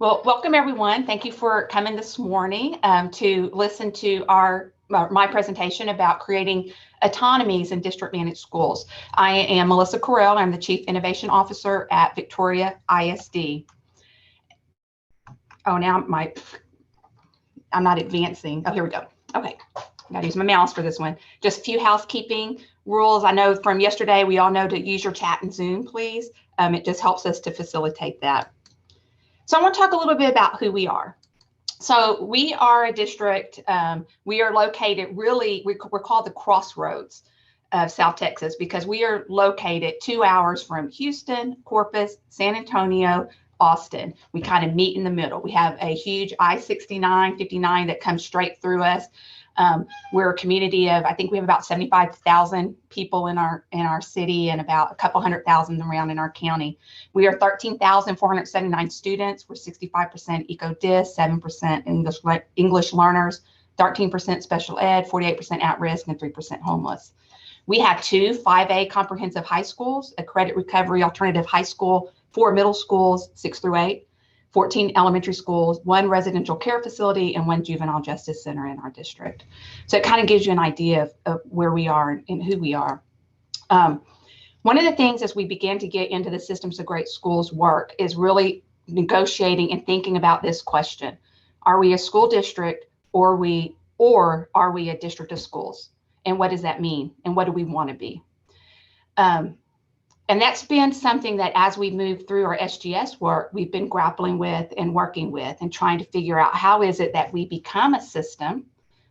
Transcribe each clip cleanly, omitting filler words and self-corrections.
Well, welcome everyone. Thank you for coming this morning to listen to my presentation about creating autonomies in district managed schools. I am Melissa Correll. I'm the Chief Innovation Officer at Victoria ISD. Oh, now I'm not advancing. Oh, here we go. Okay, I gotta use my mouse for this one. Just a few housekeeping rules. I know from yesterday, we all know to use your chat in Zoom, please. It just helps us to facilitate that. So I want to talk a little bit about who we are. So we are a district. We are located really, we're called the crossroads of South Texas because we are located 2 hours from Houston, Corpus, San Antonio, Austin. We kind of meet in the middle. We have a huge I-69, 59 that comes straight through us. We're a community of, I think we have about 75,000 people in our city and about a couple 100,000 around in our county. We are 13,479 students. We're 65% eco-dis, 7% English learners, 13% special ed, 48% at-risk, and 3% homeless. We have 2 5A comprehensive high schools, a credit recovery alternative high school, 4 middle schools, 6 through 8, 14 elementary schools, 1 residential care facility, and 1 juvenile justice center in our district. So it kind of gives you an idea of where we are and who we are. One of the things as we begin to get into the Systems of Great Schools work is really negotiating and thinking about this question. Are we a school district or are we a district of schools? And what does that mean? And what do we want to be? And that's been something that as we move through our SGS work, we've been grappling with and working with and trying to figure out how is it that we become a system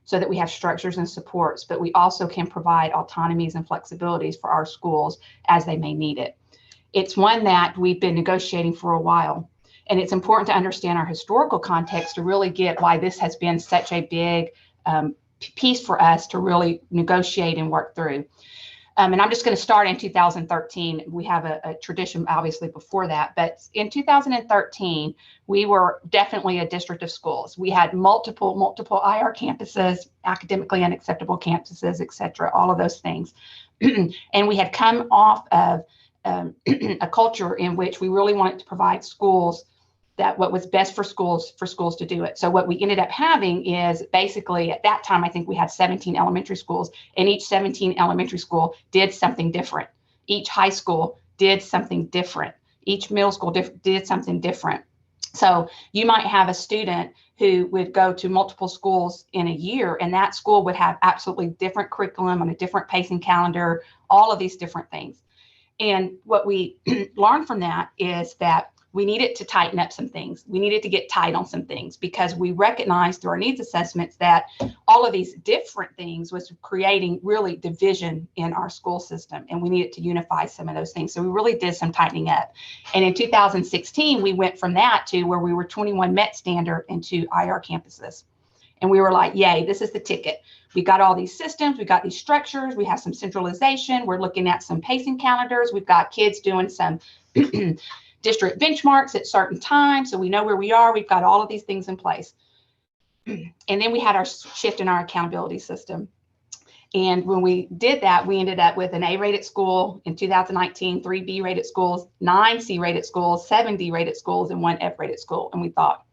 so that we have structures and supports, but we also can provide autonomies and flexibilities for our schools as they may need it. It's one that we've been negotiating for a while. And it's important to understand our historical context to really get why this has been such a big piece for us to really negotiate and work through. And I'm just going to start in 2013. We have a tradition, obviously, before that. But in 2013, we were definitely a district of schools. We had multiple IR campuses, academically unacceptable campuses, et cetera, all of those things. And we had come off of a culture in which we really wanted to provide schools that what was best for schools to do it. So what we ended up having is basically at that time, I think we had 17 elementary schools, and each 17 elementary school did something different. Each high school did something different. Each middle school did something different. So you might have a student who would go to multiple schools in a year, and that school would have absolutely different curriculum on a different pacing calendar, all of these different things. And what we learned from that is that we needed to tighten up some things. We needed to get tight on some things because we recognized through our needs assessments that all of these different things was creating really division in our school system, and we needed to unify some of those things. So we really did some tightening up. And in 2016, we went from that to where we were 21 Met standard into IR campuses. And we were like, yay, this is the ticket. We got all these systems, we got these structures, we have some centralization. We're looking at some pacing calendars. We've got kids doing some district benchmarks at certain times, so we know where we are. We've got all of these things in place. And then we had our shift in our accountability system. And when we did that, we ended up with an A-rated school in 2019, 3 B-rated schools, 9 C-rated schools, 7 D-rated schools, and 1 F-rated school. And we thought,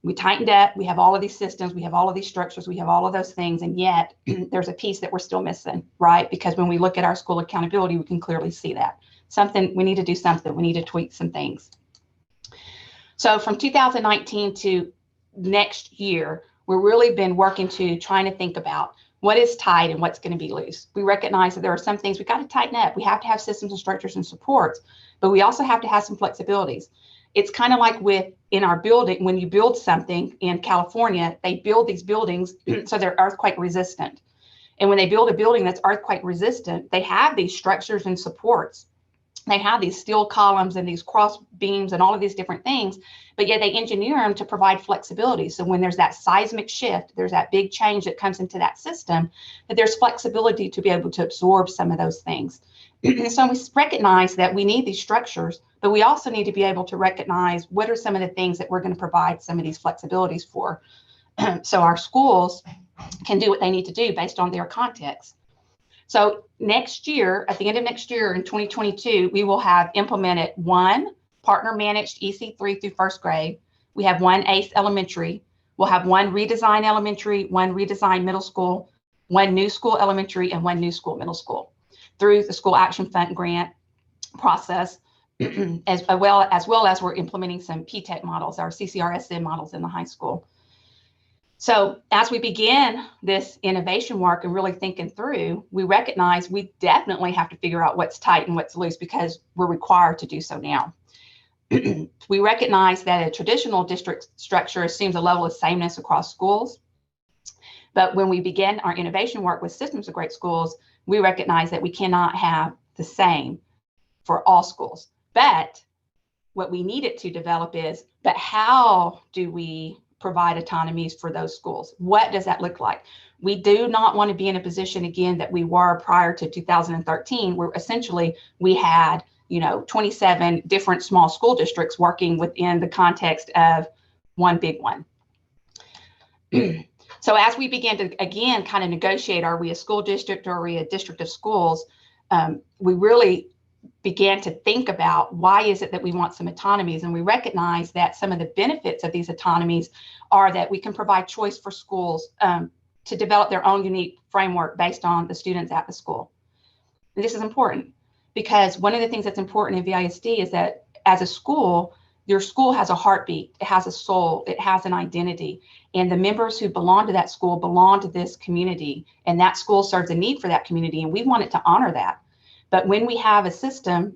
we tightened up. We have all of these systems. We have all of these structures. We have all of those things. And yet there's a piece that we're still missing, right? Because when we look at our school accountability, we can clearly see that. We need to do something. We need to tweak some things. So from 2019 to next year, we've really been working to trying to think about what is tight and what's going to be loose. We recognize that there are some things we got to tighten up. We have to have systems and structures and supports, but we also have to have some flexibilities. It's kind of like in our building, when you build something in California, they build these buildings so they're earthquake resistant. And when they build a building that's earthquake resistant, they have these structures and supports. They have these steel columns and these cross beams and all of these different things, but yet they engineer them to provide flexibility. So when there's that seismic shift, there's that big change that comes into that system, that there's flexibility to be able to absorb some of those things. So we recognize that we need these structures, but we also need to be able to recognize what are some of the things that we're going to provide some of these flexibilities for. So our schools can do what they need to do based on their context. So next year, at the end of next year in 2022, we will have implemented 1 partner managed EC3 through first grade. We have one ACE elementary. We'll have one redesign elementary, one redesign middle school, one new school elementary, and one new school middle school through the school action fund grant process, as well as we're implementing some PTEC models, our CCRSM models in the high school. So as we begin this innovation work and really thinking through, we recognize we definitely have to figure out what's tight and what's loose because we're required to do so now. We recognize that a traditional district structure assumes a level of sameness across schools. But when we begin our innovation work with systems of great schools, we recognize that we cannot have the same for all schools. But what we needed to develop is, but how do we provide autonomies for those schools? What does that look like? We do not want to be in a position again that we were prior to 2013, where essentially we had 27 different small school districts working within the context of one big one. So as we began to, again, kind of negotiate, are we a school district or are we a district of schools? We really began to think about why is it that we want some autonomies, and we recognize that some of the benefits of these autonomies are that we can provide choice for schools to develop their own unique framework based on the students at the school. And this is important because one of the things that's important in VISD is that as a school, your school has a heartbeat, it has a soul, it has an identity, and the members who belong to that school belong to this community, and that school serves a need for that community, and we wanted to honor that. But when we have a system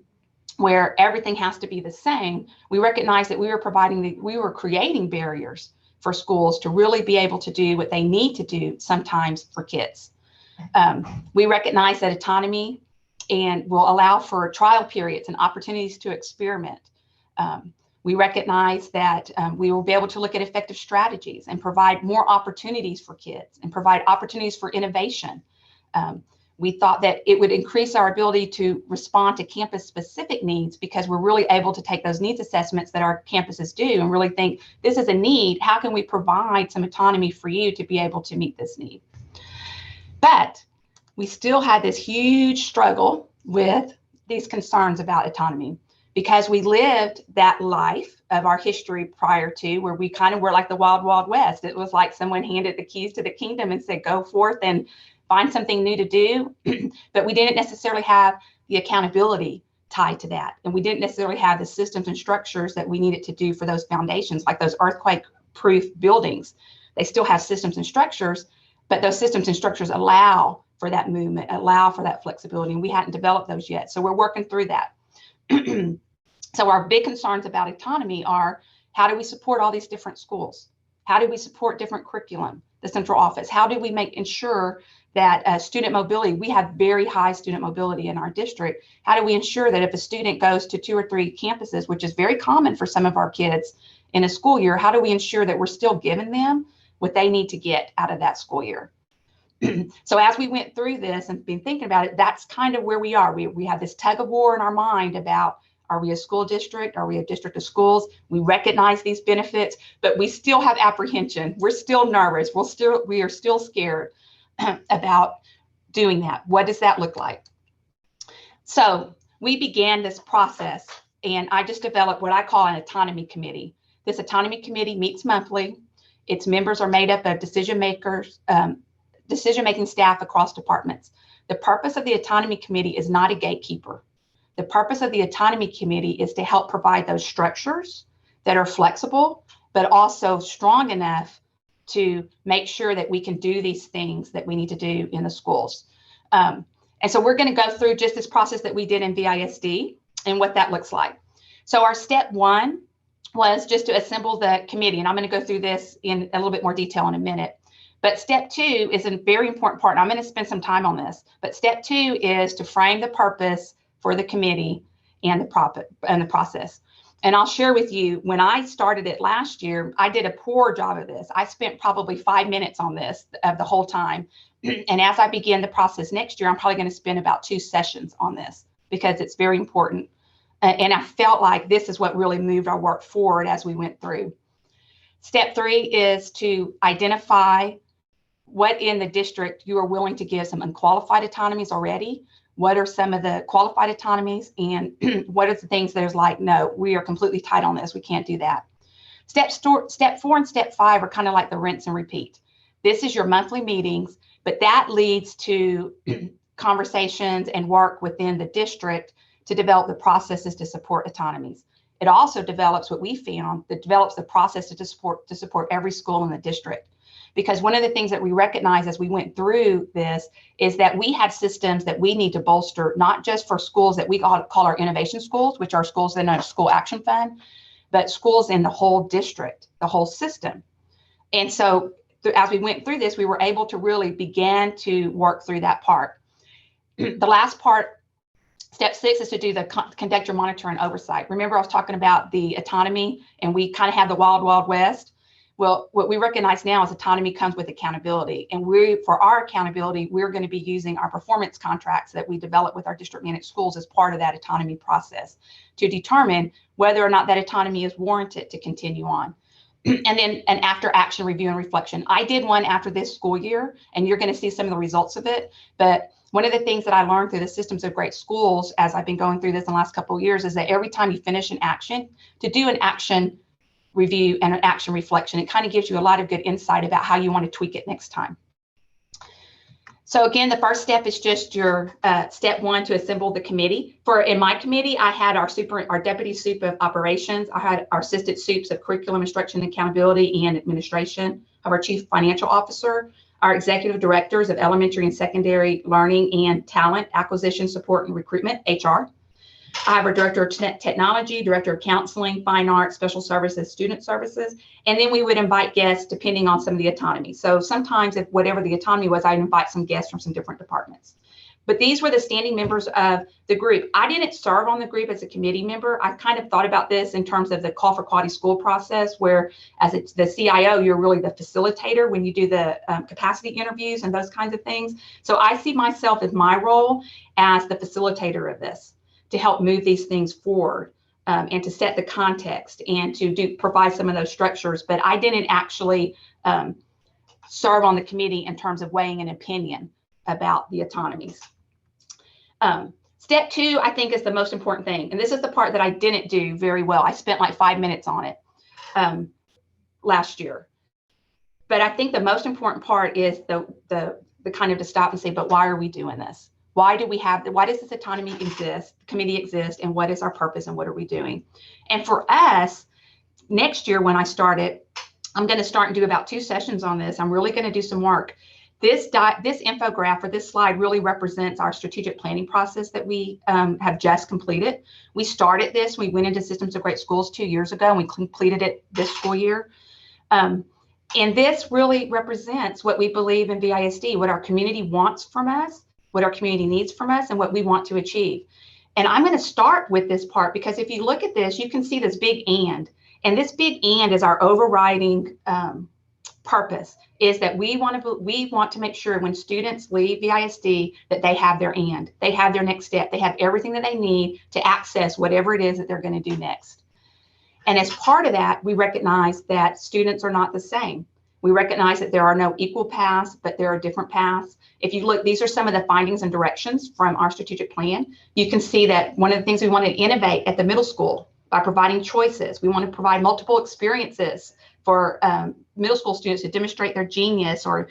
where everything has to be the same, we recognize that we were creating barriers for schools to really be able to do what they need to do sometimes for kids. We recognize that autonomy and will allow for trial periods and opportunities to experiment. We recognize that we will be able to look at effective strategies and provide more opportunities for kids and provide opportunities for innovation. We thought that it would increase our ability to respond to campus-specific needs because we're really able to take those needs assessments that our campuses do and really think, this is a need, how can we provide some autonomy for you to be able to meet this need? But we still had this huge struggle with these concerns about autonomy because we lived that life of our history prior to where we kind of were like the wild, wild west. It was like someone handed the keys to the kingdom and said, go forth and find something new to do, but we didn't necessarily have the accountability tied to that. And we didn't necessarily have the systems and structures that we needed to do for those foundations, like those earthquake-proof buildings. They still have systems and structures, but those systems and structures allow for that movement, allow for that flexibility, and we hadn't developed those yet. So we're working through that. So our big concerns about autonomy are, how do we support all these different schools? How do we support different curriculum, the central office? How do we ensure that student mobility, we have very high student mobility in our district. How do we ensure that if a student goes to 2 or 3 campuses, which is very common for some of our kids in a school year, how do we ensure that we're still giving them what they need to get out of that school year? So as we went through this and been thinking about it, that's kind of where we are. We have this tug of war in our mind about, are we a school district? Are we a district of schools? We recognize these benefits, but we still have apprehension. We're still nervous. We are still scared about doing that. What does that look like? So we began this process, and I just developed what I call an autonomy committee. This autonomy committee meets monthly. Its members are made up of decision-making staff across departments. The purpose of the autonomy committee is not a gatekeeper. The purpose of the autonomy committee is to help provide those structures that are flexible, but also strong enough to make sure that we can do these things that we need to do in the schools. And so we're going to go through just this process that we did in VISD and what that looks like. So our step 1 was just to assemble the committee, and I'm going to go through this in a little bit more detail in a minute. But step 2 is a very important part, and I'm going to spend some time on this. But step 2 is to frame the purpose for the committee and the process. And I'll share with you, when I started it last year, I did a poor job of this. I spent probably 5 minutes on this of the whole time. And as I begin the process next year, I'm probably going to spend about 2 sessions on this because it's very important. And I felt like this is what really moved our work forward as we went through. Step 3 is to identify what in the district you are willing to give some unqualified autonomies already, what are some of the qualified autonomies, and what are the things there's like, no, we are completely tight on this. We can't do that. Step 4 and step 5 are kind of like the rinse and repeat. This is your monthly meetings, but that leads to conversations and work within the district to develop the processes to support autonomies. It also develops what we found, that develops the process to support every school in the district. Because one of the things that we recognized as we went through this is that we have systems that we need to bolster, not just for schools that we call our innovation schools, which are schools in our school action fund, but schools in the whole district, the whole system. And so as we went through this, we were able to really begin to work through that part. The last part, step 6, is to do the conduct your monitor and oversight. Remember, I was talking about the autonomy, and we kind of have the wild, wild west. Well, what we recognize now is autonomy comes with accountability. And for our accountability, we're going to be using our performance contracts that we develop with our district managed schools as part of that autonomy process to determine whether or not that autonomy is warranted to continue on. And then an after action review and reflection. I did one after this school year, and you're going to see some of the results of it. But one of the things that I learned through the Systems of Great Schools as I've been going through this in the last couple of years is that every time you finish an action, to do an action review and an action reflection. It kind of gives you a lot of good insight about how you want to tweak it next time. So again, the first step is just your step 1 to assemble the committee. In my committee, I had our deputy soup of operations. I had our assistant soups of curriculum, instruction, accountability, and administration, of our chief financial officer, our executive directors of elementary and secondary learning and talent acquisition, support, and recruitment, HR. I have our director of technology, director of counseling, fine arts, special services, student services, and then we would invite guests depending on some of the autonomy. So sometimes if whatever the autonomy was, I'd invite some guests from some different departments. But these were the standing members of the group. I didn't serve on the group as a committee member. I kind of thought about this in terms of the call for quality school process, where as it's the CIO, you're really the facilitator when you do the capacity interviews and those kinds of things. So I see myself as my role as the facilitator of this, to help move these things forward and to set the context and to provide some of those structures. But I didn't actually serve on the committee in terms of weighing an opinion about the autonomies. Step 2, I think, is the most important thing. And this is the part that I didn't do very well. I spent like 5 minutes on it last year. But I think the most important part is the kind of to stop and say, but why are we doing this? Why does this autonomy exist, committee exist, and what is our purpose and what are we doing? And for us, next year when I started, I'm going to start and do about 2 sessions on this. I'm really going to do some work. This infographic or this slide really represents our strategic planning process that we have just completed. We started this, we went into Systems of Great Schools 2 years ago, and we completed it this school year. And this really represents what we believe in VISD, what our community wants from us, what our community needs from us, and what we want to achieve. And I'm going to start with this part because if you look at this, you can see this big and this big and is our overriding purpose, is that we want to make sure when students leave VISD that they have their and, they have their next step, they have everything that they need to access whatever it is that they're going to do next. And as part of that, we recognize that students are not the same. We recognize that there are no equal paths, but there are different paths. If you look, these are some of the findings and directions from our strategic plan. You can see that one of the things we want to innovate at the middle school by providing choices. We want to provide multiple experiences for middle school students to demonstrate their genius, or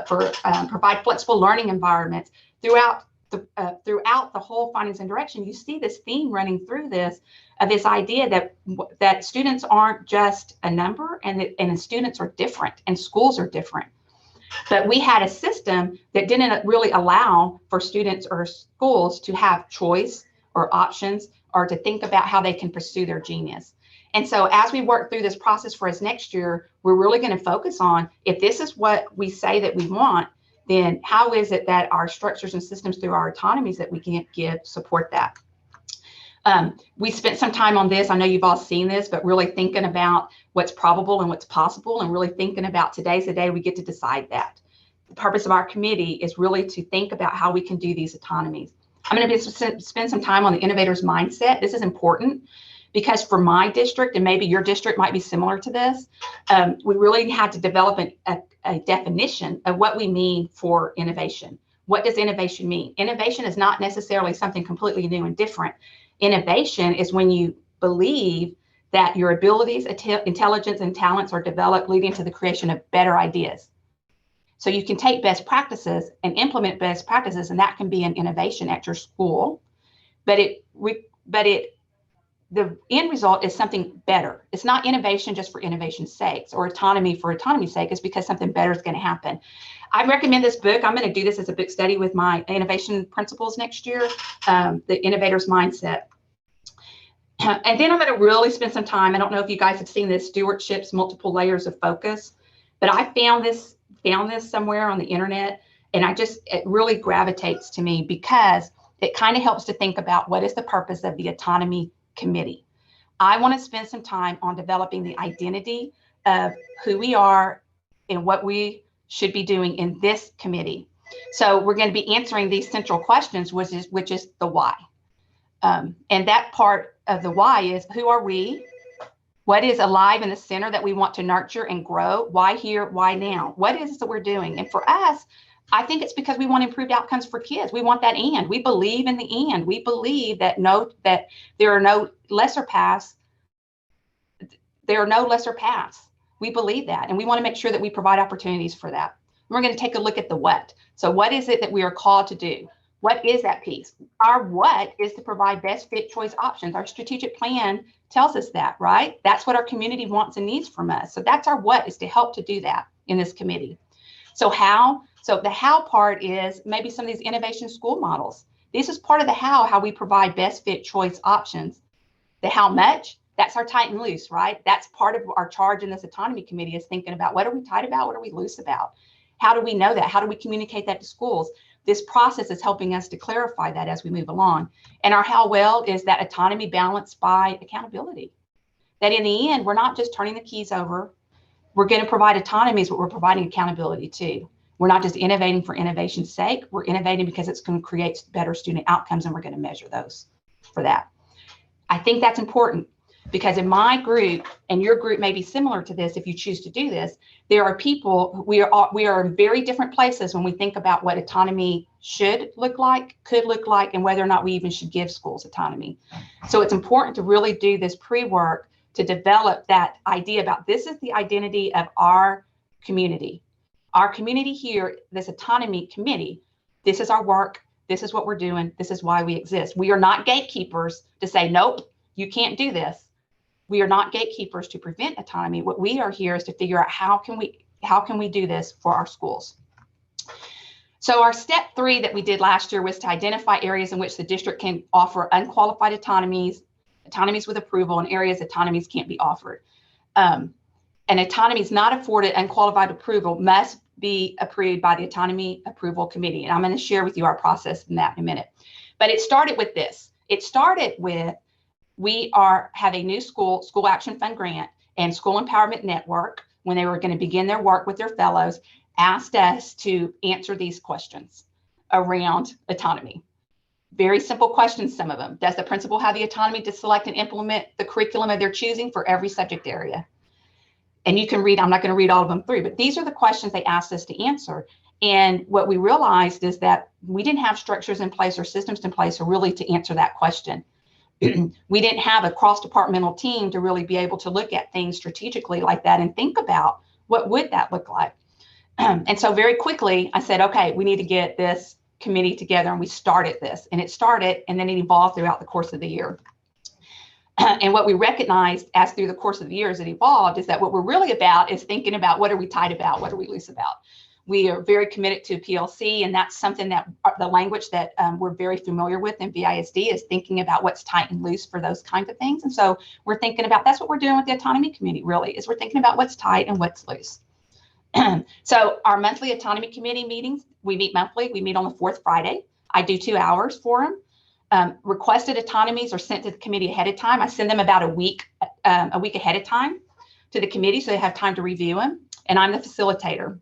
provide flexible learning environments. Throughout the whole findings and direction, you see this theme running through this, of this idea that students aren't just a number, and students are different and schools are different. But we had a system that didn't really allow for students or schools to have choice or options, or to think about how they can pursue their genius. And so as we work through this process for us next year, we're really going to focus on, if this is what we say that we want, then how is it that our structures and systems through our autonomies that we can give support that? We spent some time on this. I know you've all seen this, but really thinking about what's probable and what's possible, and really thinking about today's the day we get to decide that. The purpose of our committee is really to think about how we can do these autonomies. I'm going to spend some time on the innovator's mindset. This is important because for my district, and maybe your district might be similar to this, we really had to develop a definition of what we mean for innovation. What does innovation mean? Innovation is not necessarily something completely new and different. Innovation is when you believe that your abilities, intelligence, and talents are developed, leading to the creation of better ideas. So you can take best practices and implement best practices, and that can be an innovation at your school. But the end result is something better. It's not innovation just for innovation's sake or autonomy for autonomy's sake. It's because something better is going to happen. I recommend this book. I'm going to do this as a book study with my innovation principles next year, The Innovator's Mindset. And then I'm going to really spend some time. I don't know if you guys have seen this, Stewardship's Multiple Layers of Focus, but I found this somewhere on the internet, and it really gravitates to me because it kind of helps to think about what is the purpose of the autonomy committee. I want to spend some time on developing the identity of who we are and what we should be doing in this committee. So we're going to be answering these central questions, which is the why. And that part of the why is, who are we? What is alive in the center that we want to nurture and grow? Why here? Why now? What is it that we're doing? And for us, I think it's because we want improved outcomes for kids. We want that and. We believe in the and. We believe that there are no lesser paths. There are no lesser paths. We believe that, and we want to make sure that we provide opportunities for that. We're going to take a look at the what. So what is it that we are called to do? What is that piece? Our what is to provide best fit choice options. Our strategic plan tells us that, right? That's what our community wants and needs from us. So that's our what, is to help to do that in this committee. So how? So the how part is maybe some of these innovation school models. This is part of the how we provide best fit choice options. The how much, that's our tight and loose, right? That's part of our charge in this autonomy committee, is thinking about, what are we tight about? What are we loose about? How do we know that? How do we communicate that to schools? This process is helping us to clarify that as we move along. And our how well is that autonomy balanced by accountability. That in the end, we're not just turning the keys over. We're going to provide autonomies, but we're providing accountability too. We're not just innovating for innovation's sake. We're innovating because it's going to create better student outcomes, and we're going to measure those for that. I think that's important, because in my group, and your group may be similar to this if you choose to do this, there are people, we are in very different places when we think about what autonomy should look like, could look like, and whether or not we even should give schools autonomy. So it's important to really do this pre-work to develop that idea about, this is the identity of our community. Our community here, this autonomy committee, this is our work, this is what we're doing, this is why we exist. We are not gatekeepers to say, nope, you can't do this. We are not gatekeepers to prevent autonomy. What we are here is to figure out how can we do this for our schools. So our step 3 that we did last year was to identify areas in which the district can offer unqualified autonomies with approval, and areas autonomies can't be offered. And autonomies not afforded unqualified approval must be approved by the Autonomy Approval Committee. And I'm going to share with you our process in that in a minute. But it started with this. It started with, we have a new school action fund grant, and School Empowerment Network, when they were going to begin their work with their fellows, asked us to answer these questions around autonomy. Very simple questions, some of them. Does the principal have the autonomy to select and implement the curriculum of their choosing for every subject area? And you can read, I'm not going to read all of them through, but these are the questions they asked us to answer. And what we realized is that we didn't have structures in place or systems in place really to answer that question. We didn't have a cross-departmental team to really be able to look at things strategically like that and think about what would that look like. And so very quickly, I said, okay, we need to get this committee together, and we started this. And it started, and then it evolved throughout the course of the year. And what we recognized as through the course of the years it evolved is that what we're really about is thinking about, what are we tight about? What are we loose about? We are very committed to PLC, and that's something that the language that we're very familiar with in VISD is thinking about what's tight and loose for those kinds of things. And so we're thinking about, that's what we're doing with the autonomy committee really, is we're thinking about what's tight and what's loose. So our monthly autonomy committee meetings, we meet monthly. We meet on the 4th Friday. I do 2 hours for them. Requested autonomies are sent to the committee ahead of time. I send them about a week ahead of time to the committee so they have time to review them. And I'm the facilitator.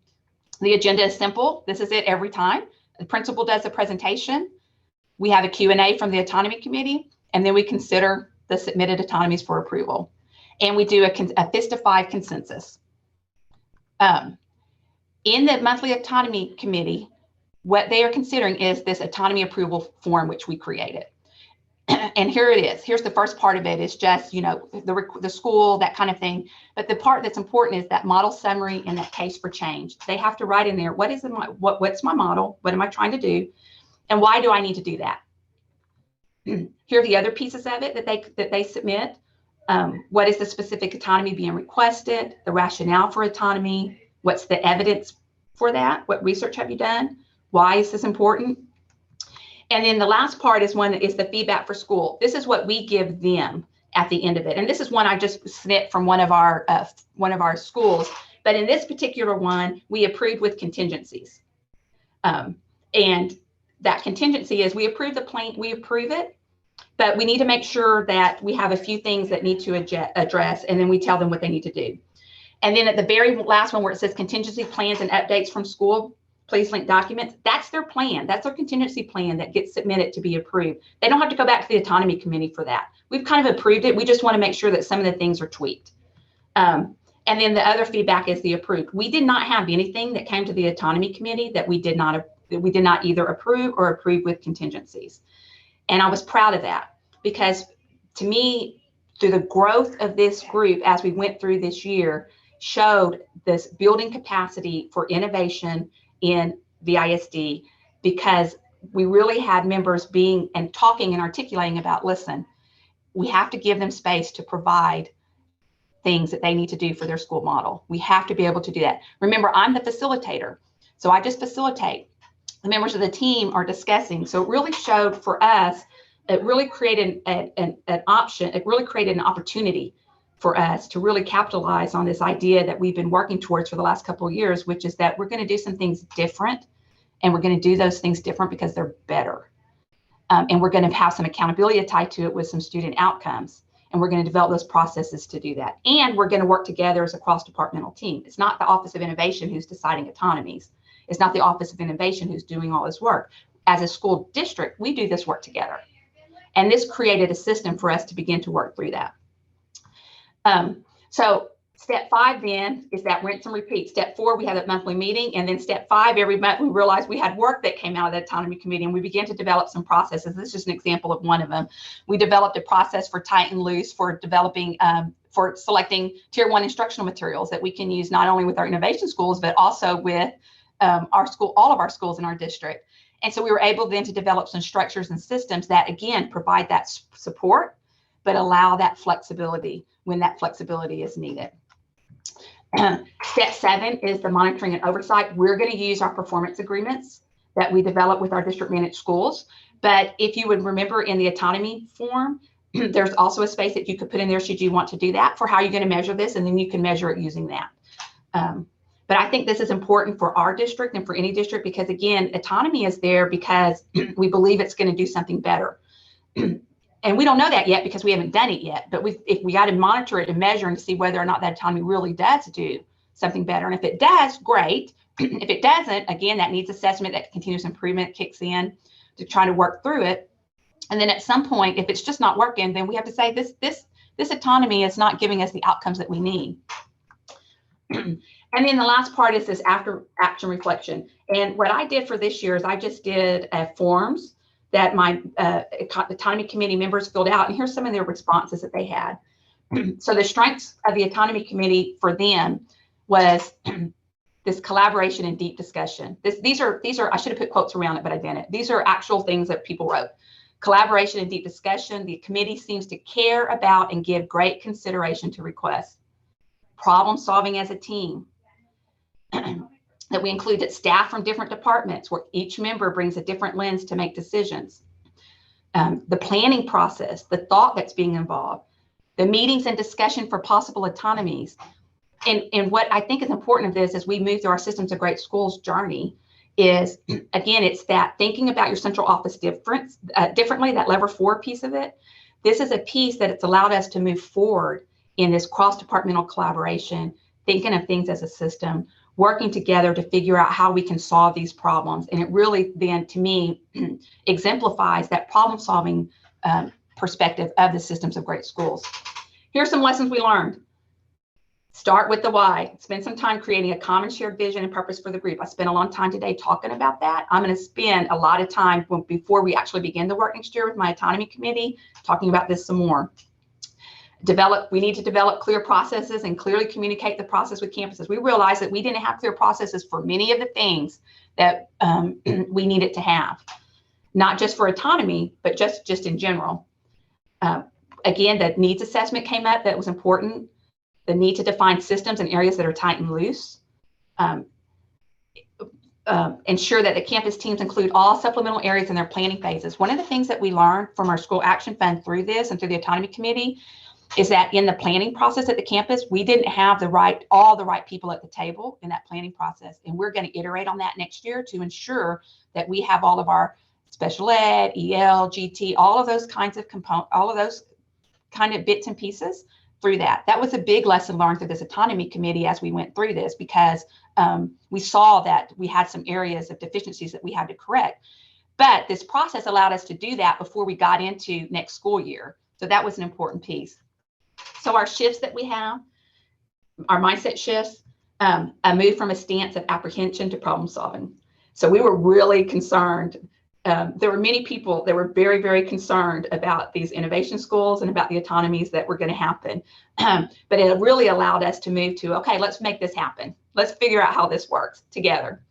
The agenda is simple. This is it every time. The principal does a presentation. We have a Q&A from the autonomy committee, and then we consider the submitted autonomies for approval. And we do a fist of 5 consensus. In the monthly autonomy committee, what they are considering is this autonomy approval form, which we created. And here it is. Here's the first part of it. It's just, you know, the school, that kind of thing. But the part that's important is that model summary and that case for change. They have to write in there, what's my model? What am I trying to do? And why do I need to do that? Here are the other pieces of it that they submit. What is the specific autonomy being requested? The rationale for autonomy? What's the evidence for that? What research have you done? Why is this important? And then the last part is the feedback for school. This is what we give them at the end of it. And this is one I just snipped from one of our schools. But in this particular one, we approved with contingencies. And that contingency is we approve it, but we need to make sure that we have a few things that need to address, and then we tell them what they need to do. And then at the very last one where it says contingency plans and updates from school, please link documents, that's their plan. That's their contingency plan that gets submitted to be approved. They don't have to go back to the autonomy committee for that. We've kind of approved it. We just want to make sure that some of the things are tweaked. And then the other feedback is the approved. We did not have anything that came to the autonomy committee that we did not either approve or approve with contingencies. And I was proud of that, because to me, through the growth of this group as we went through this year, showed this building capacity for innovation in the ISD, because we really had members being and talking and articulating about, listen, we have to give them space to provide things that they need to do for their school model. We have to be able to do that. Remember, I'm the facilitator, so I just facilitate. The members of the team are discussing. So it really showed for us, it really created an option, it really created an opportunity for us to really capitalize on this idea that we've been working towards for the last couple of years, which is that we're going to do some things different, and we're going to do those things different because they're better. And we're going to have some accountability tied to it with some student outcomes. And we're going to develop those processes to do that. And we're going to work together as a cross-departmental team. It's not the Office of Innovation who's deciding autonomies. It's not the Office of Innovation who's doing all this work. As a school district, we do this work together. And this created a system for us to begin to work through that. So step 5 then is that rinse and repeat. Step 4, we have a monthly meeting. And then step 5, every month we realized we had work that came out of the autonomy committee, and we began to develop some processes. This is just an example of one of them. We developed a process for tight and loose for developing, for selecting tier 1 instructional materials that we can use not only with our innovation schools, but also with all of our schools in our district. And so we were able then to develop some structures and systems that, again, provide that support, but allow that flexibility when that flexibility is needed. Step 7 is the monitoring and oversight. We're going to use our performance agreements that we develop with our district managed schools. But if you would remember in the autonomy form, there's also a space that you could put in there should you want to do that for how you're going to measure this, and then you can measure it using that. But I think this is important for our district and for any district, because again, autonomy is there because we believe it's going to do something better. And we don't know that yet because we haven't done it yet, but if we got to monitor it and measure and see whether or not that autonomy really does do something better. And if it does, great. If it doesn't, again, that needs assessment, that continuous improvement kicks in to try to work through it. And then at some point, if it's just not working, then we have to say this autonomy is not giving us the outcomes that we need. And then the last part is this after action reflection. And what I did for this year is I just did forms that my autonomy committee members filled out. And here's some of their responses that they had. So the strengths of the autonomy committee for them was this collaboration and deep discussion. These are I should have put quotes around it, but I didn't. These are actual things that people wrote. Collaboration and deep discussion. The committee seems to care about and give great consideration to requests. Problem solving as a team. That we included staff from different departments where each member brings a different lens to make decisions. The planning process, the thought that's being involved, the meetings and discussion for possible autonomies. And what I think is important of this as we move through our Systems of Great Schools journey is, again, it's that thinking about your central office differently, that lever 4 piece of it. This is a piece that it's allowed us to move forward in this cross-departmental collaboration, thinking of things as a system, working together to figure out how we can solve these problems. And it really then, to me, exemplifies that problem-solving perspective of the Systems of Great Schools. Here's some lessons we learned. Start with the why. Spend some time creating a common shared vision and purpose for the group. I spent a long time today talking about that. I'm going to spend a lot of time before we actually begin the work next year with my autonomy committee, talking about this some more. We need to develop clear processes and clearly communicate the process with campuses. We realized that we didn't have clear processes for many of the things that we needed to have, not just for autonomy, but just in general. Again, the needs assessment came up. That was important. The need to define systems in areas that are tight and loose. Ensure that the campus teams include all supplemental areas in their planning phases. One of the things that we learned from our school action fund through this and through the autonomy committee is that in the planning process at the campus, we didn't have all the right people at the table in that planning process. And we're going to iterate on that next year to ensure that we have all of our special ed, EL, GT, all of those kinds of components, all of those kind of bits and pieces through that. That was a big lesson learned through this autonomy committee as we went through this, because we saw that we had some areas of deficiencies that we had to correct. But this process allowed us to do that before we got into next school year. So that was an important piece. So our shifts that we have, our mindset shifts, a move from a stance of apprehension to problem solving. So we were really concerned. There were many people that were very, very concerned about these innovation schools and about the autonomies that were going to happen. But it really allowed us to move to, okay, let's make this happen. Let's figure out how this works together.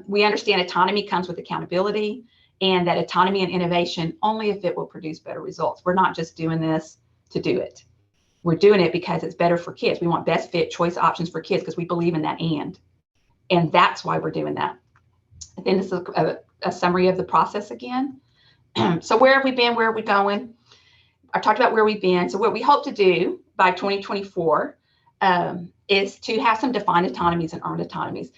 We understand autonomy comes with accountability, and that autonomy and innovation only if it will produce better results. We're not just doing this to do it. We're doing it because it's better for kids. We want best fit choice options for kids because we believe in that and that's why we're doing that. Then this is a summary of the process again. So where have we been? Where are we going? I talked about where we've been. So what we hope to do by 2024 is to have some defined autonomies and earned autonomies.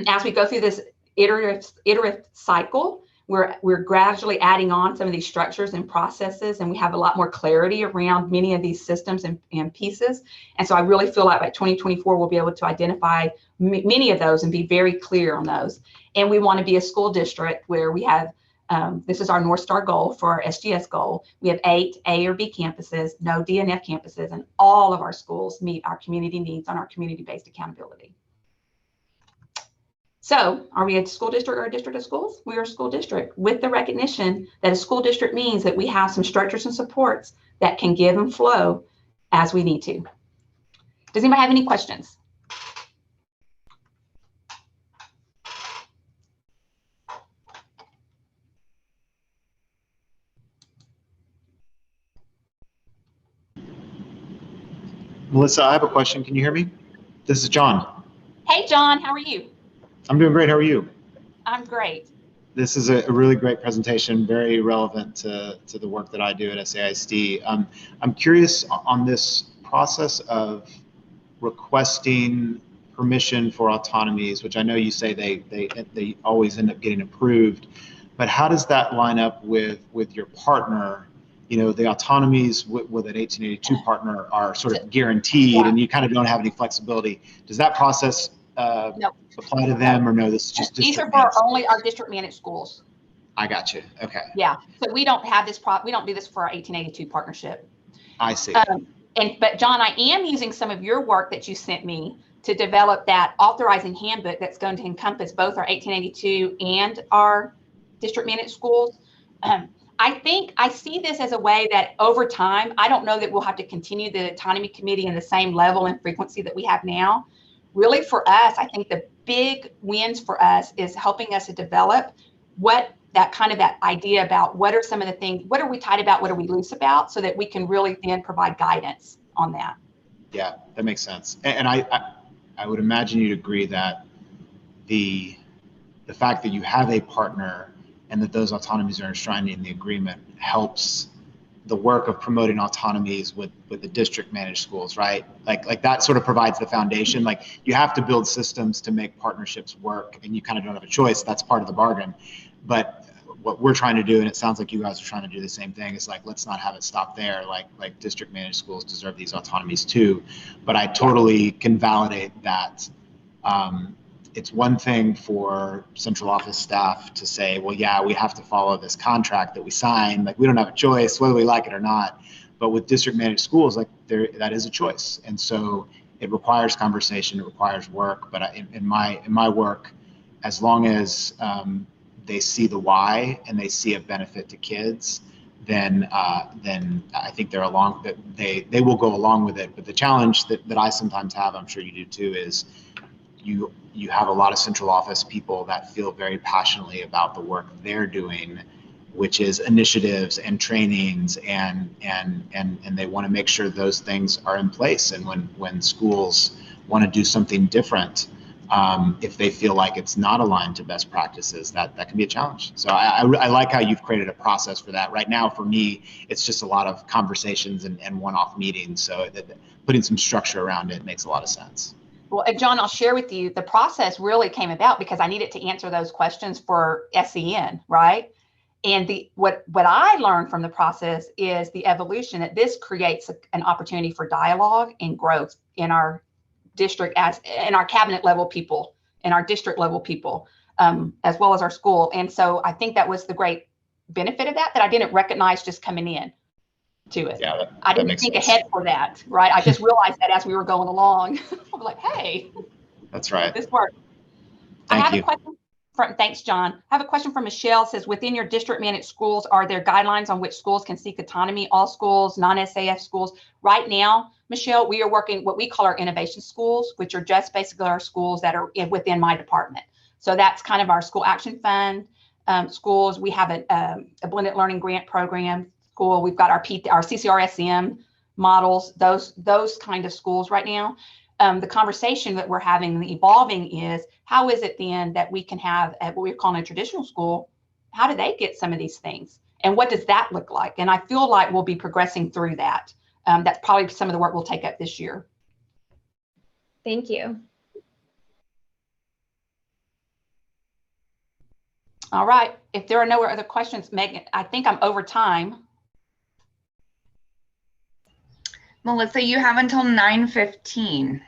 As we go through this iterative cycle, we're gradually adding on some of these structures and processes, and we have a lot more clarity around many of these systems and pieces. And so I really feel like by 2024, we'll be able to identify many of those and be very clear on those. And we want to be a school district where we have, this is our North Star goal for our SGS goal. We have 8 A or B campuses, no D and F campuses, and all of our schools meet our community needs on our community-based accountability. So are we a school district or a district of schools? We are a school district with the recognition that a school district means that we have some structures and supports that can give and flow as we need to. Does anybody have any questions? Melissa, I have a question. Can you hear me? This is John. Hey, John, how are you? I'm doing great. How are you? I'm great. This is a really great presentation, very relevant to the work that I do at SAISD. I'm curious on this process of requesting permission for autonomies, which I know you say they always end up getting approved, but how does that line up with your partner? You know, the autonomies with an 1882 partner are sort of guaranteed, and you kind of don't have any flexibility. Does that process No. apply to them, or no? This is just these are for only our district managed schools. I got you. Okay. Yeah. So we don't have this we don't do this for our 1882 partnership. I see. But John, I am using some of your work that you sent me to develop that authorizing handbook that's going to encompass both our 1882 and our district managed schools. I think I see this as a way that over time, I don't know that we'll have to continue the autonomy committee in the same level and frequency that we have now. Really for us, I think the big wins for us is helping us to develop that idea about what are some of the things, what are we tight about, what are we loose about, so that we can really then provide guidance on that. Yeah, that makes sense. And I would imagine you'd agree that the fact that you have a partner and that those autonomies are enshrined in the agreement helps the work of promoting autonomies with the district managed schools, right? Like that sort of provides the foundation. Like you have to build systems to make partnerships work, and you kind of don't have a choice. That's part of the bargain. But what we're trying to do, and it sounds like you guys are trying to do the same thing, is like, let's not have it stop there. Like district managed schools deserve these autonomies too. But I totally can validate that. It's one thing for central office staff to say, well, yeah, we have to follow this contract that we signed. Like we don't have a choice whether we like it or not. But with district managed schools, like that is a choice. And so it requires conversation, it requires work. But in my work, as long as they see the why and they see a benefit to kids, then I think they will go along with it. But the challenge that I sometimes have, I'm sure you do too, is you have a lot of central office people that feel very passionately about the work they're doing, which is initiatives and trainings, and they want to make sure those things are in place. And when schools want to do something different, if they feel like it's not aligned to best practices, that can be a challenge. So I like how you've created a process for that. Right now, for me, it's just a lot of conversations and one-off meetings. So putting some structure around it makes a lot of sense. Well, and John, I'll share with you, the process really came about because I needed to answer those questions for SEN, right? And what I learned from the process is the evolution that this creates an opportunity for dialogue and growth in our district, as in our cabinet level people, in our district level people, as well as our school. And so I think that was the great benefit of that I didn't recognize just coming in to it. Yeah, I didn't think ahead for that, right? I just realized that as we were going along. I was like, hey, that's right. This worked. Thank you. A question thanks, John. I have a question from Michelle. Says, within your district managed schools, are there guidelines on which schools can seek autonomy? All schools, non-SAF schools? Right now, Michelle, we are working what we call our innovation schools, which are just basically our schools that are within my department. So that's kind of our school action fund schools. We have a blended learning grant program school. We've got our CCRSM models, those kind of schools right now. The conversation that we're having and evolving is, how is it then that we can have at what we're calling a traditional school? How do they get some of these things? And what does that look like? And I feel like we'll be progressing through that. That's probably some of the work we'll take up this year. Thank you. All right. If there are no other questions, Megan, I think I'm over time. Melissa, you have until 9:15.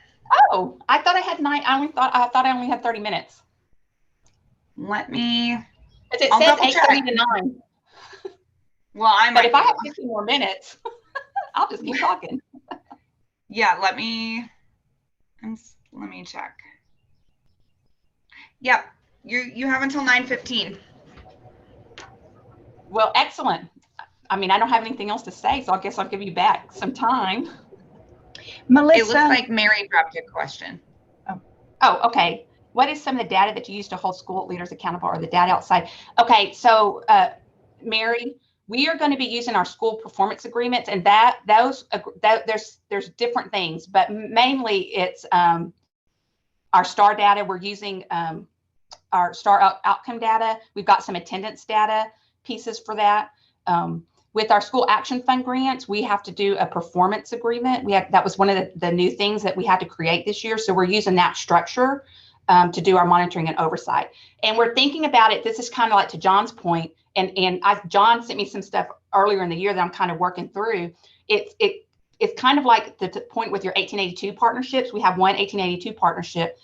Oh, I thought I had I thought I only had 30 minutes. Let me. It says 8:30 to 9. Well, but if I have 15 more minutes, I'll just keep talking. Yeah, let me check. Yep, you have until 9:15. Well, excellent. I mean, I don't have anything else to say, so I guess I'll give you back some time. Melissa. It looks like Mary dropped a question. Oh, okay. What is some of the data that you use to hold school leaders accountable, or the data outside? Okay, so Mary, we are going to be using our school performance agreements, and there's different things, but mainly it's our STAR data. We're using our STAR outcome data. We've got some attendance data pieces for that. With our school action fund grants, we have to do a performance agreement. That was one of the new things that we had to create this year. So we're using that structure to do our monitoring and oversight. And we're thinking about it. This is kind of like to John's point, and John sent me some stuff earlier in the year that I'm kind of working through. It's kind of like the point with your 1882 partnerships. We have one 1882 partnership.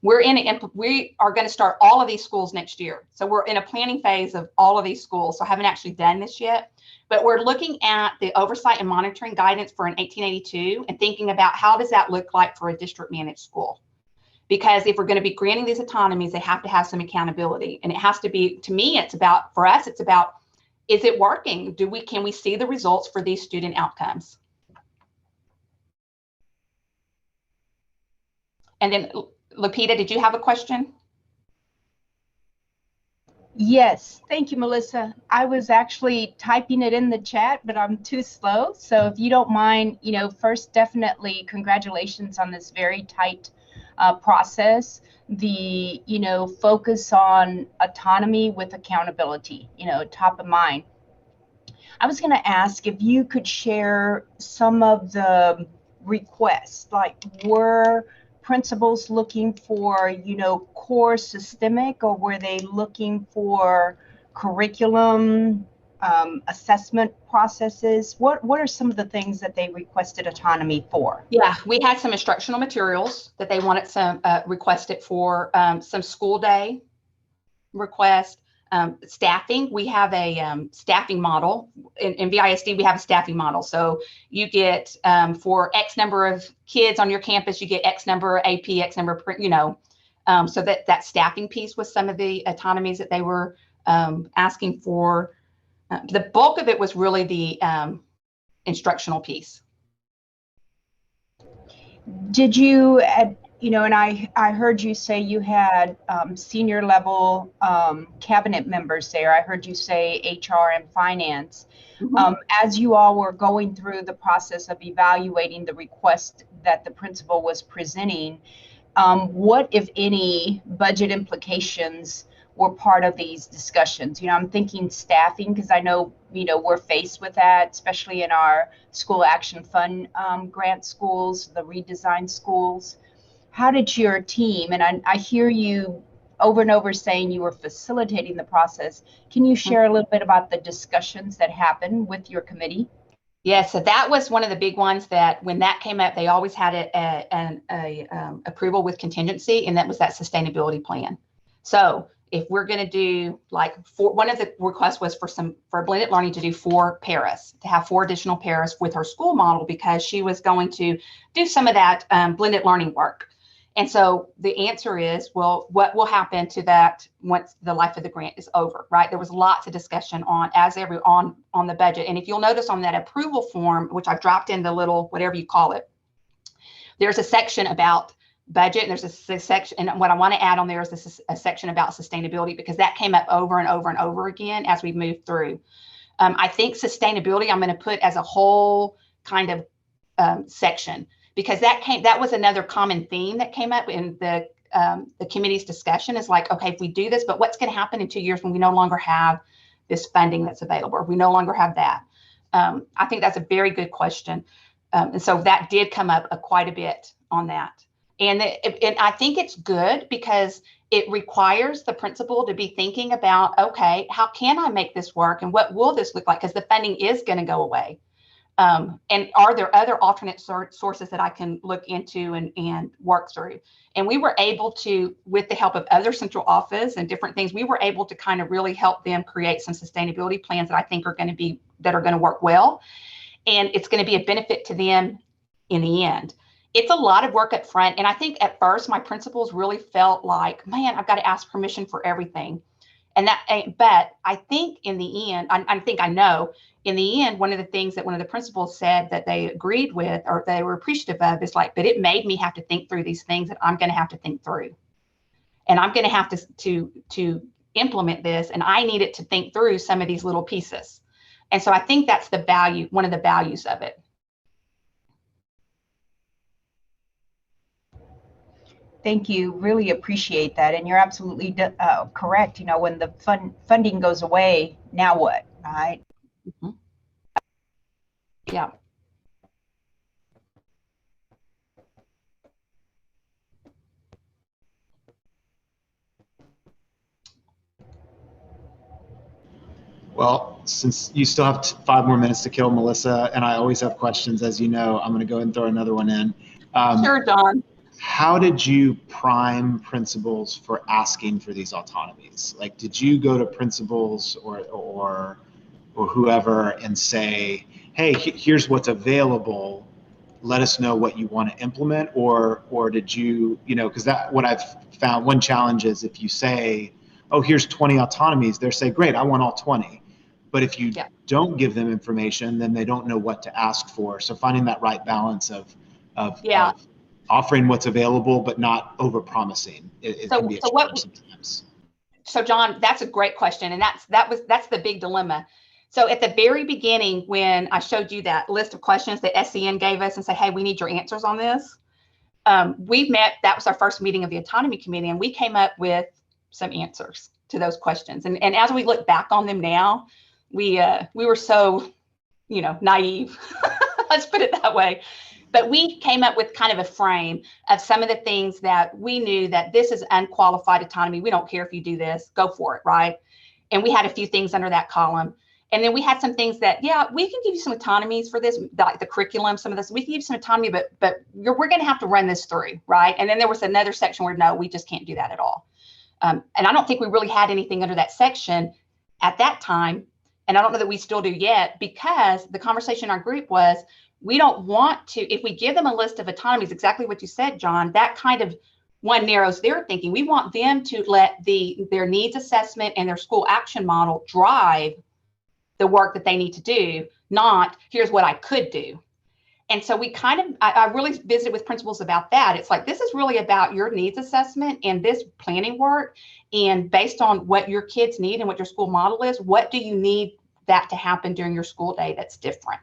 We are going to start all of these schools next year. So we're in a planning phase of all of these schools. So I haven't actually done this yet, but we're looking at the oversight and monitoring guidance for an 1882 and thinking about how does that look like for a district managed school? Because if we're going to be granting these autonomies, they have to have some accountability, and it has to be, to me, for us, it's about, is it working? Can we see the results for these student outcomes? And then Lupita, did you have a question? Yes, thank you, Melissa. I was actually typing it in the chat, but I'm too slow. So if you don't mind, first, definitely congratulations on this very tight process. The, focus on autonomy with accountability, top of mind. I was going to ask if you could share some of the requests, like were principals looking for, core systemic, or were they looking for curriculum, assessment processes? What are some of the things that they requested autonomy for? Yeah, we had some instructional materials that they wanted some requested for, some school day request, staffing, we have a staffing model. In VISD, we have a staffing model. So you get for X number of kids on your campus, you get X number AP, X number, so that staffing piece was some of the autonomies that they were asking for. The bulk of it was really the instructional piece. Did you, and I heard you say you had senior level cabinet members there. I heard you say HR and finance. Mm-hmm. As you all were going through the process of evaluating the request that the principal was presenting, what, if any, budget implications were part of these discussions? I'm thinking staffing, because I know, we're faced with that, especially in our school action fund grant schools, the redesigned schools. How did your team, and I hear you over and over saying you were facilitating the process. Can you share a little bit about the discussions that happened with your committee? Yeah, so that was one of the big ones that when that came up, they always had an approval with contingency, and that was that sustainability plan. So if we're going to do one of the requests was for blended learning to do 4 paras, to have 4 additional paras with her school model, because she was going to do some of that blended learning work. And so the answer is, well, what will happen to that once the life of the grant is over, right? There was lots of discussion on the budget. And if you'll notice on that approval form, which I've dropped in the little, whatever you call it, there's a section about budget. And there's a section, and what I want to add on there is a section about sustainability, because that came up over and over and over again as we moved through. I think sustainability, I'm going to put as a whole kind of section, because that was another common theme that came up in the committee's discussion, is like, okay, if we do this, but what's going to happen in 2 years when we no longer have this funding that's available, or we no longer have that? I think that's a very good question. And so that did come up quite a bit on that. And I think it's good, because it requires the principal to be thinking about, okay, how can I make this work? And what will this look like? Because the funding is going to go away. And are there other alternate sources that I can look into and work through? And we were able to, with the help of other central office and different things, we were able to kind of really help them create some sustainability plans that I think are going to work well. And it's going to be a benefit to them in the end. It's a lot of work up front. And I think at first my principals really felt like, man, I've got to ask permission for everything. But I think in the end, I know in the end, one of the things that one of the principals said that they agreed with, or they were appreciative of, is like, but it made me have to think through these things that I'm going to have to think through. And I'm going to have to implement this. And I needed to think through some of these little pieces. And so I think that's the value, one of the values of it. Thank you. Really appreciate that. And you're absolutely correct. When the funding goes away, now what, right? Mm-hmm. Yeah. Well, since you still have 5 more minutes to kill, Melissa, and I always have questions, as you know, I'm going to go ahead and throw another one in. Sure, Don. How did you prime principals for asking for these autonomies? Like, did you go to principals or whoever and say, hey, here's what's available, let us know what you want to implement? Or did you, because what I've found, one challenge is if you say, oh, here's 20 autonomies, they're say, great, I want all 20. But if you don't give them information, then they don't know what to ask for. So finding that right balance of offering what's available, but not over-promising. It can be a challenge sometimes. So John, that's a great question. And that's the big dilemma. So at the very beginning, when I showed you that list of questions that SCN gave us and say, hey, we need your answers on this. We met, that was our first meeting of the Autonomy Committee, and we came up with some answers to those questions. And as we look back on them now, we were so, naive, let's put it that way. But we came up with kind of a frame of some of the things that we knew that this is unqualified autonomy. We don't care if you do this, go for it, right? And we had a few things under that column. And then we had some things that, we can give you some autonomies for this, like the curriculum, some of this, we can give you some autonomy, but we're going to have to run this through, right? And then there was another section where, no, we just can't do that at all. And I don't think we really had anything under that section at that time. And I don't know that we still do yet, because the conversation in our group was, we don't want to, if we give them a list of autonomies, exactly what you said, John, that kind of one narrows their thinking. We want them to let their needs assessment and their school action model drive the work that they need to do, not here's what I could do. And so we kind of, I really visited with principals about that. It's like, this is really about your needs assessment and this planning work. And based on what your kids need and what your school model is, what do you need that to happen during your school day that's different?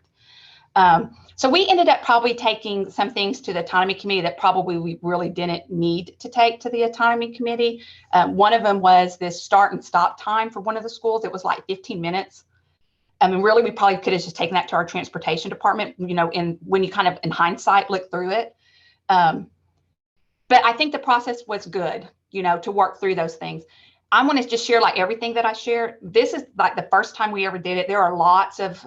So we ended up probably taking some things to the autonomy committee that probably we really didn't need to take to the autonomy committee. One of them was this start and stop time for one of the schools. It was like 15 minutes. I mean, really, we probably could have just taken that to our transportation department, you know, when you kind of in hindsight look through it. But I think the process was good, you know, to work through those things. I want to just share like everything that I shared. This is like the first time we ever did it. There are lots of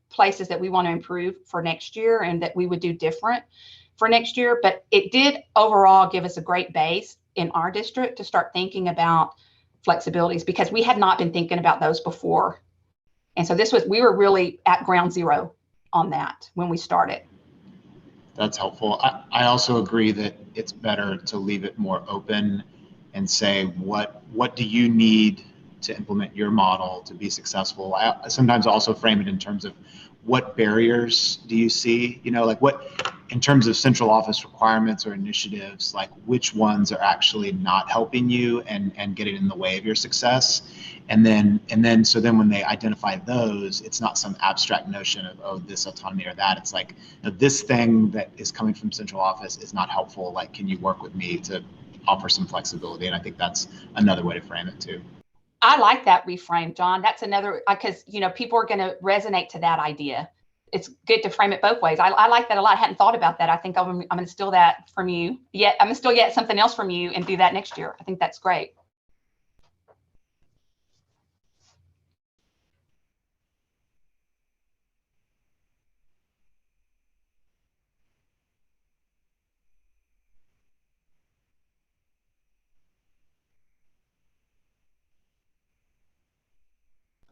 places that we want to improve for next year and that we would do different for next year. But it did overall give us a great base in our district to start thinking about flexibilities, because we had not been thinking about those before. And so we were really at ground zero on that when we started. That's helpful. I also agree that it's better to leave it more open and say, what do you need to implement your model to be successful? I sometimes also frame it in terms of what barriers do you see, you know, like what, in terms of central office requirements or initiatives, like which ones are actually not helping you and getting in the way of your success. And then so then when they identify those, it's not some abstract notion of, oh, this autonomy or that. It's like, you know, this thing that is coming from central office is not helpful. Like, can you work with me to offer some flexibility? And I think that's another way to frame it too. I like that reframe, John. That's another, because, you know, people are going to resonate to that idea. It's good to frame it both ways. I like that a lot. I hadn't thought about that. I think I'm going to steal that from you. Yet I'm going to still get something else from you and do that next year. I think that's great.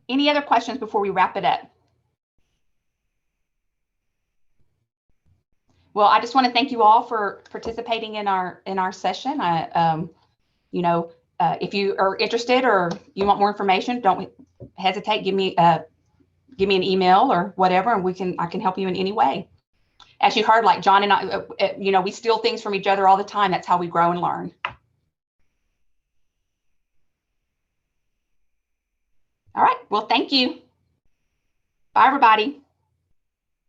Any other questions before we wrap it up? Well, I just want to thank you all for participating in our session. If you are interested or you want more information, don't hesitate. Give me an email or whatever, and I can help you in any way. As you heard, like John and I, we steal things from each other all the time. That's how we grow and learn. All right. Well, thank you. Bye, everybody.